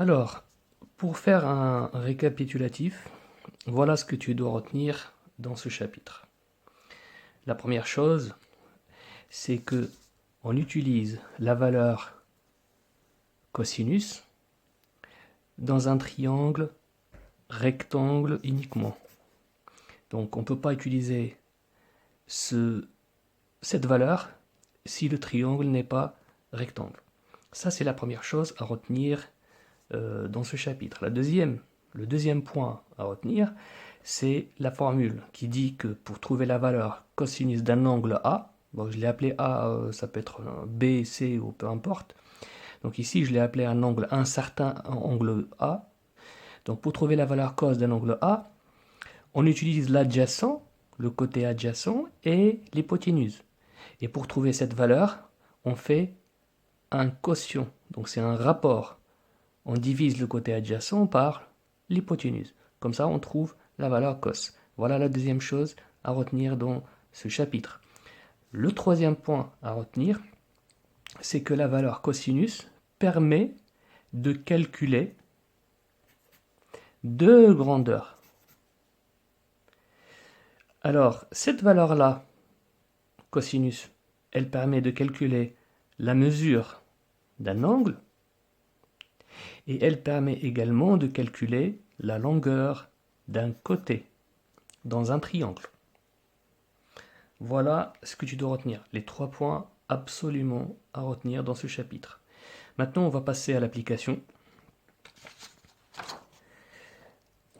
Alors, pour faire un récapitulatif, voilà ce que tu dois retenir dans ce chapitre. La première chose, c'est que on utilise la valeur cosinus dans un triangle rectangle uniquement. Donc on ne peut pas utiliser cette valeur si le triangle n'est pas rectangle. Ça, c'est la première chose à retenir dans ce chapitre. Le deuxième point à retenir, c'est la formule qui dit que pour trouver la valeur cosinus d'un angle A, bon, je l'ai appelé A, ça peut être B, C ou peu importe. Donc ici, je l'ai appelé un certain angle A. Donc pour trouver la valeur cos d'un angle A, on utilise l'adjacent, le côté adjacent et l'hypoténuse. Et pour trouver cette valeur, on fait un quotient. Donc c'est un rapport. On divise le côté adjacent par l'hypoténuse. Comme ça, on trouve la valeur cos. Voilà la deuxième chose à retenir dans ce chapitre. Le troisième point à retenir, c'est que la valeur cosinus permet de calculer deux grandeurs. Alors, cette valeur-là, cosinus, elle permet de calculer la mesure d'un angle et elle permet également de calculer la longueur d'un côté dans un triangle. Voilà ce que tu dois retenir, les 3 points absolument à retenir dans ce chapitre. Maintenant, on va passer à l'application.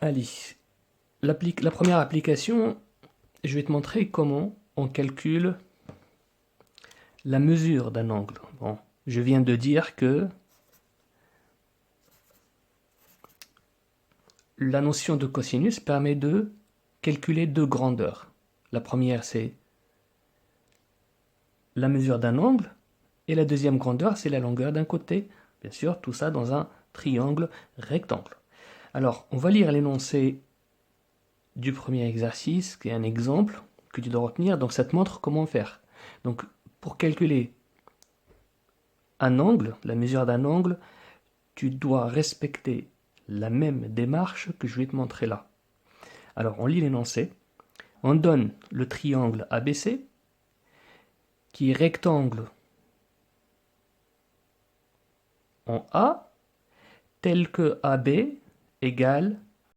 Allez, la première application, je vais te montrer comment on calcule la mesure d'un angle. Bon, je viens de dire que la notion de cosinus permet de calculer deux grandeurs. La première, c'est la mesure d'un angle, et la deuxième grandeur, c'est la longueur d'un côté. Bien sûr, tout ça dans un triangle rectangle. Alors, on va lire l'énoncé du premier exercice, qui est un exemple que tu dois retenir. Donc, ça te montre comment faire. Donc, pour calculer un angle, la mesure d'un angle, tu dois respecter la même démarche que je vais te montrer là. Alors, on lit l'énoncé. On donne le triangle ABC, qui est rectangle en A, tel que AB égale